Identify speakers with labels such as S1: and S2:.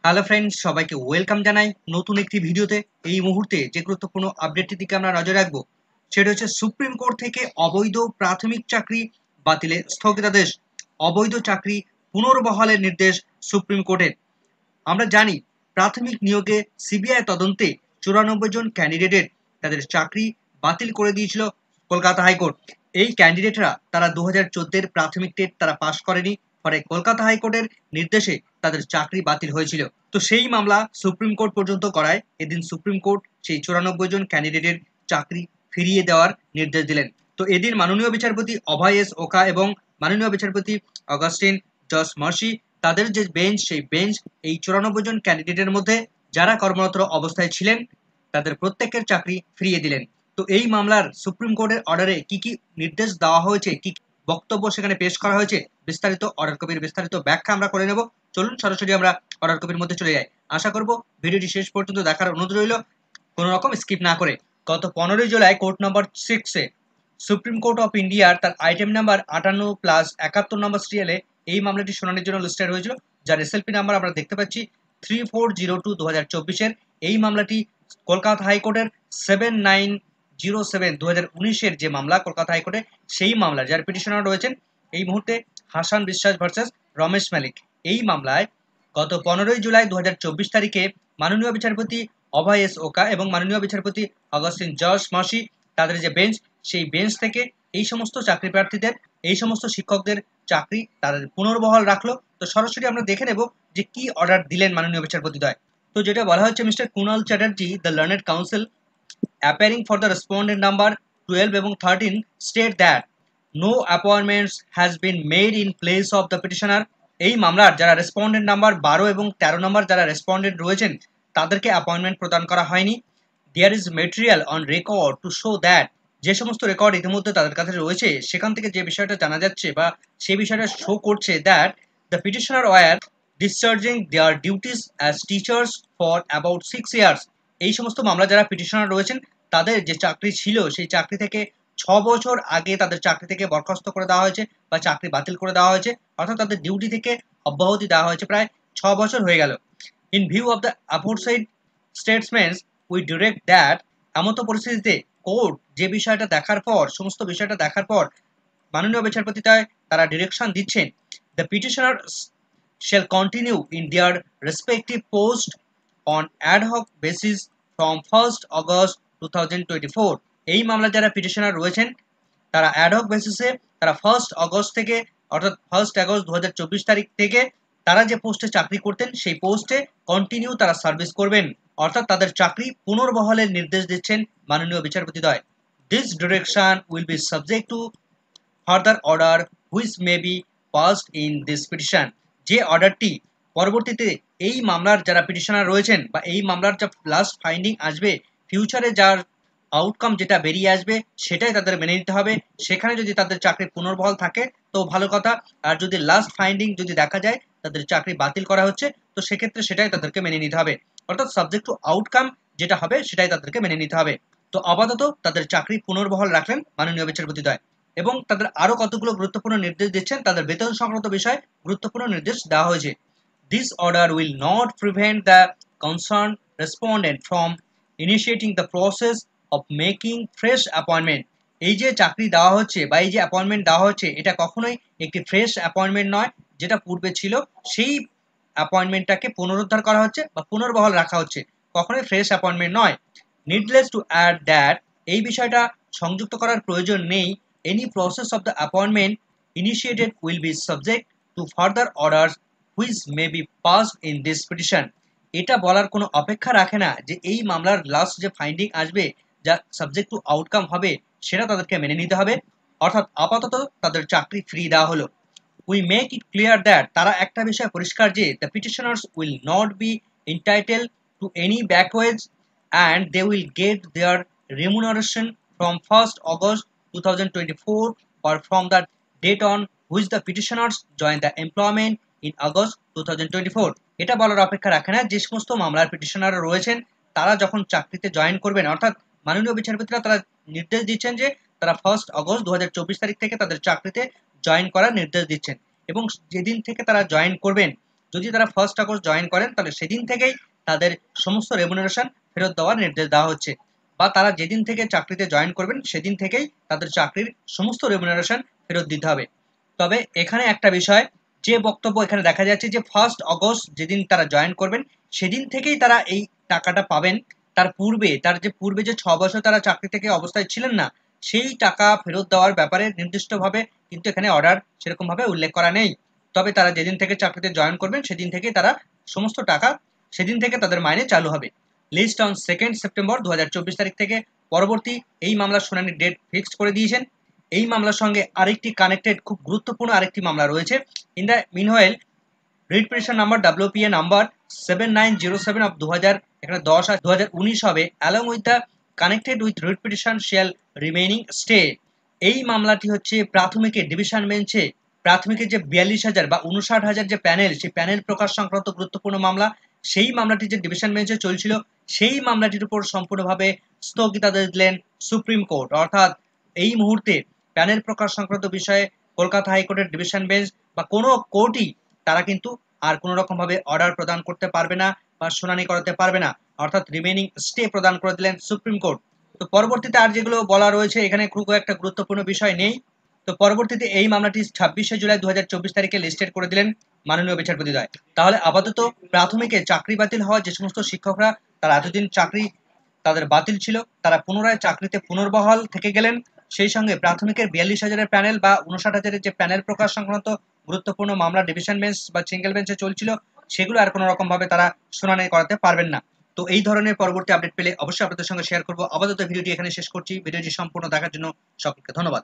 S1: Hello friends, সবাইকে welcome জানাই নতুন একটি ভিডিওতে। এই মুহূর্তে যে গুরুত্বপূর্ণ আপডেটটির দিকে আমরা নজর রাখবো সেটা হচ্ছে সুপ্রিম কোর্ট থেকে অবৈধ প্রাথমিক চাকরি বাতিলের স্থগিতাদেশ। অবৈধ চাকরি পুনর্বহালের নির্দেশ সুপ্রিম কোর্টের। আমরা জানি প্রাথমিক নিয়োগে সিবিআই তদন্তে 94 জন ক্যান্ডিডেটের তাদের চাকরি বাতিল করে দিয়েছিল কলকাতা হাইকোর্ট। এই ক্যান্ডিডেটরা তারা 2014 প্রাথমিক টেট তারা পাশ করেনি, ফলে কলকাতা হাইকোর্টের নির্দেশে তাদের চাকরি বাতিল হয়েছিল। তো সেই মামলা সুপ্রিম কোর্ট পর্যন্ত করায় এদিন সুপ্রিম কোর্ট সেই 94 জন ক্যান্ডিডেটের চাকরি ফিরিয়ে দেওয়ার নির্দেশ দিলেন। তো এদিন মাননীয় বিচারপতি অভয় এস ওকা এবং মাননীয় বিচারপতি অগাস্টিন জস মার্সি তাদের যে বেঞ্চ, সেই বেঞ্চ এই 94 জন ক্যান্ডিডেটের মধ্যে যারা কর্মরত অবস্থায় ছিলেন তাদের প্রত্যেকের চাকরি ফিরিয়ে দিলেন। তো এই মামলার সুপ্রিম কোর্টের অর্ডারে কি কি নির্দেশ দেওয়া হয়েছে, কি কি বক্তব্য সেখানে পেশ করা হয়েছে, বিস্তারিত অর্ডার কপির বিস্তারিত ব্যাখ্যা আমরা করে নেব। চলুন সরাসরি আমরা অর্ডার কপির মধ্যে চলে যাই। আশা করব ভিডিওটি শেষ পর্যন্ত দেখার অনুরোধ রইল, কোনো রকম স্কিপ না করে। গত 15 জুলাই কোর্ট নম্বর 6-এ সুপ্রিম কোর্ট অফ ইন্ডিয়ার তার আইটেম নাম্বার 58+71 নম্বর সিরিয়ালে এই মামলাটি শুনানির জন্য লিস্টেড হয়েছিল, যার এসএলপি নাম্বার আমরা দেখতে পাচ্ছি 3402/2024-এর। এই মামলাটি কলকাতা হাইকোর্টের 7907/2019-এর যে মামলা কলকাতা হাইকোর্টে, সেই মামলা যার পিটিশনার রয়েছেন এই মুহূর্তে হাসান বিশ্বাস ভার্সেস রমেশ মালিক। এই মামলায় গত 15 জুলাই 2024 তারিখে মাননীয় বিচারপতি অভয় এস ওকা এবং মাননীয় বিচারপতি অগাস্টিন জস মার্সি তাদের যে বেঞ্চ, সেই বেঞ্চ থেকে এই সমস্ত চাকরি প্রার্থীদের, এই সমস্ত শিক্ষকদের চাকরি তাদের পুনর্বহাল রাখলো। তো সরাসরি আমরা দেখে নেব যে কি অর্ডার দিলেন মাননীয় বিচারপতিদ্বয়। তো যেটা বলা হচ্ছে, mister Kunal Chatterjee, the learned council appearing for the respondent number 12 এবং 13 state that no appointments has been made in place of the petitioner। এই মামলার যারা রেসপন্ডেন্ট নাম্বার 12 এবং 13 নম্বর যারা রেসপন্ডেন্ট রয়েছেন তাদেরকে অ্যাপয়েন্টমেন্ট প্রদান করা হয়নি। There is material on record to show that, যে সমস্ত রেকর্ড ইতিমধ্যে তাদের কাছে রয়েছে সেখান থেকে যে বিষয়টা জানা যাচ্ছে বা সেই বিষয়টা শো করছে that the petitioner were discharging their duties as teachers for about 6 years. এই সমস্ত মামলা যারা পিটিশনার রয়েছেন তাদের যে চাকরি ছিল সেই চাকরি থেকে 6 বছর আগে তাদের চাকরি থেকে বরখাস্ত করে দেওয়া হয়েছে বা চাকরি বাতিল করে দেওয়া হয়েছে, অর্থাৎ তাদের ডিউটি থেকে অব্যাহতি দেওয়া হয়েছে। প্রায় 6 বছর হয়ে গেল। In view of the aforesaid statements we direct that, এমতো পরিস্থিতিতে কোর্ট যে বিষয়টা দেখার পর, সমস্ত বিষয়টা দেখার পর মাননীয় বিচারপতি তারা ডিরেকশন দিচ্ছেন, the petitioner shall continue in their respective post on ad hoc basis from 1st August 2024। এই মামলা যারা পিটিশনার রয়েছেন তারা অ্যাডহক বেসিসে তারা 1st আগস্ট থেকে, অর্থাৎ 1st আগস্ট 2024 তারিখ থেকে তারা যে পোস্টে চাকরি করতেন সেই পোস্টে কন্টিনিউ তারা সার্ভিস করবেন, অর্থাৎ তাদের চাকরি পুনর্বহালের নির্দেশ দিচ্ছেন মাননীয় বিচারপতিদ্বয়। This direction will be subject to further order which may be passed in this petition. যে অর্ডারটি পরবর্তীতে এই মামলার যারা পিটিশনার রয়েছেন বা এই মামলার যা লাস্ট ফাইন্ডিং আসবে, ফিউচারে যার আউটকাম যেটা বেরিয়ে আসবে সেটাই তাদের মেনে নিতে হবে। সেখানে যদি তাদের চাকরি পুনর্বহাল থাকে তো ভালো কথা, আর যদি লাস্ট ফাইন্ডিং যদি দেখা যায় তাদের চাকরি বাতিল করা হচ্ছে তো সেক্ষেত্রে সেটাই তাদেরকে মেনে নিতে হবে, অর্থাৎ সাবজেক্ট টু আউটকাম যেটা হবে সেটাই তাদেরকে মেনে নিতে হবে। তো আপাতত তাদের চাকরি পুনর্বহাল রাখলেন মাননীয় বিচারপতিদ্বয় এবং তাদের আরো কতগুলো গুরুত্বপূর্ণ নির্দেশ দিচ্ছেন, তাদের বেতন সংক্রান্ত বিষয়ে গুরুত্বপূর্ণ নির্দেশ দেওয়া হয়েছে। This order will not prevent the concern respondent from initiating the process of making fresh appointment. এই যে চাকরি দেওয়া হচ্ছে বা এই যে অ্যাপয়েন্টমেন্ট দেওয়া হচ্ছে এটা কখনোই একটি ফ্রেশ অ্যাপয়েন্টমেন্ট নয়, যেটা পূর্বে ছিল সেই অ্যাপয়েন্টমেন্টটাকে পুনরুদ্ধার করা হচ্ছে বা পুনর্বহাল রাখা হচ্ছে, কখনোই ফ্রেশ অ্যাপয়েন্টমেন্ট নয়। নিডলেস টু অ্যাড দ্যাট, এই বিষয়টা সংযুক্ত করার প্রয়োজন নেই, any process of the appointment initiated will be subject to further orders which may be passed in this petition. এটা বলার কোনো অপেক্ষা রাখে না যে এই মামলার লাস্ট যে ফাইন্ডিং আসবে, যা সাবজেক্ট টু আউটকাম হবে সেটা তাদেরকে মেনে নিতে হবে, অর্থাৎ আপাতত তাদের চাকরি ফ্রি দেওয়া হলো। We make it clear that, তারা একটা বিষয় পরিষ্কার যে the petitioners will not be entitle to any back wages and they will get their remuneration from 1st August 2024 or from the date on which the petitioners join the employment in August 2024। এটা বলার অপেক্ষা রাখে না যে সমস্ত মামলার petitioner রয়েছেন তারা যখন চাকরিতে জয়েন করবেন, অর্থাৎ মাননীয় বিচারপতিরা তারা নির্দেশ দিচ্ছেন যে তারা 1st আগস্ট 2024 তারিখ থেকে তাদের চাকরিতে জয়েন করার নির্দেশ দিচ্ছেন এবং যেদিন থেকে তারা জয়েন করবেন যদি তারা 1 আগস্ট জয়েন করেন তাহলে সেদিন থেকেই তাদের সমস্ত রেমুনারেশন ফেরত দেওয়ার নির্দেশ দেওয়া হচ্ছে, বা তারা যেদিন থেকে চাকরিতে জয়েন করবেন সেদিন থেকেই তাদের চাকরির সমস্ত রেমুনারেশন ফেরত দিতে হবে। তবে এখানে একটা বিষয়, যে বক্তব্য এখানে দেখা যাচ্ছে যে 1 আগস্ট যেদিন তারা জয়েন করবেন সেদিন থেকেই তারা এই টাকাটা পাবেন, তার পূর্বে যে 6 বছর তারা চাকরি থেকে অবস্থায় ছিলেন না, সেই টাকা ফেরত দেওয়ার ব্যাপারে নির্দিষ্টভাবে কিন্তু এখানে অর্ডার সেরকমভাবে উল্লেখ করা নেই। তবে তারা যেদিন থেকে চাকরিতে জয়েন করবেন সেদিন থেকেই তারা সমস্ত টাকা, সেদিন থেকে তাদের মাইনে চালু হবে। লিস্ট অন 2 সেপ্টেম্বর 2024 তারিখ থেকে পরবর্তী এই মামলার শুনানির ডেট ফিক্সড করে দিয়েছেন। এই মামলার সঙ্গে আরেকটি কানেক্টেড খুব গুরুত্বপূর্ণ আরেকটি মামলা রয়েছে। In the meanwhile, writ petition number WPA number 7907 of 2000, এখানে 10 আর 2019 হবে, along with the connected with writ petition shall remaining stay. এই মামলাটি হচ্ছে প্রাথমিকের ডিভিশন বেঞ্চে প্রাথমিকের যে 42,000 বা 59,000 যে প্যানেল, সেই প্যানেল প্রকাশ সংক্রান্ত গুরুত্বপূর্ণ মামলা, সেই মামলাটি যে ডিভিশন বেঞ্চে চলছিল সেই মামলাটির উপর সম্পূর্ণভাবে স্থগিতাদেশ দিলেন সুপ্রিম কোর্ট। অর্থাৎ এই মুহূর্তে প্যানেল প্রকাশ সংক্রান্ত বিষয়ে কলকাতা হাইকোর্টের ডিভিশন বেঞ্চ বা কোনো কোর্টই তারা কিন্তু আর কোনো রকমভাবে অর্ডার প্রদান করতে পারবে না বা শুনানি করাতে পারবে না, অর্থাৎ রিমেইনিং স্টে প্রদান করে দিলেন সুপ্রিম কোর্ট। তো পরবর্তীতে আর যেগুলো বলা রয়েছে এখানে খুব একটা গুরুত্বপূর্ণ বিষয় নেই। তো পরবর্তীতে এই মামলাটি 26শে জুলাই 2024 তারিখে লিস্টেড করে দিলেন মাননীয় বিচারপতিদ্বয়। তাহলে আপাতত প্রাথমিকে চাকরি বাতিল হওয়া যে সমস্ত শিক্ষকরা তারা এতদিন চাকরি তাদের বাতিল ছিল, তারা পুনরায় চাকরিতে পুনর্বহাল থেকে গেলেন। সেই সঙ্গে প্রাথমিকের 42,000 প্যানেল বা 59,000 যে প্যানেল প্রকাশ সংক্রান্ত গুরুত্বপূর্ণ মামলা ডিভিশন বেঞ্চ বা সিঙ্গেল বেঞ্চে চলছিল, সেগুলো আর কোনো রকম ভাবে তারা শুনানি করাতে পারবেন না। তো এই ধরনের পরবর্তী আপডেট পেলে অবশ্যই আপনাদের সঙ্গে শেয়ার করব। আপাতত ভিডিওটি এখানে শেষ করছি। ভিডিওটি সম্পূর্ণ দেখার জন্য সকলকে ধন্যবাদ।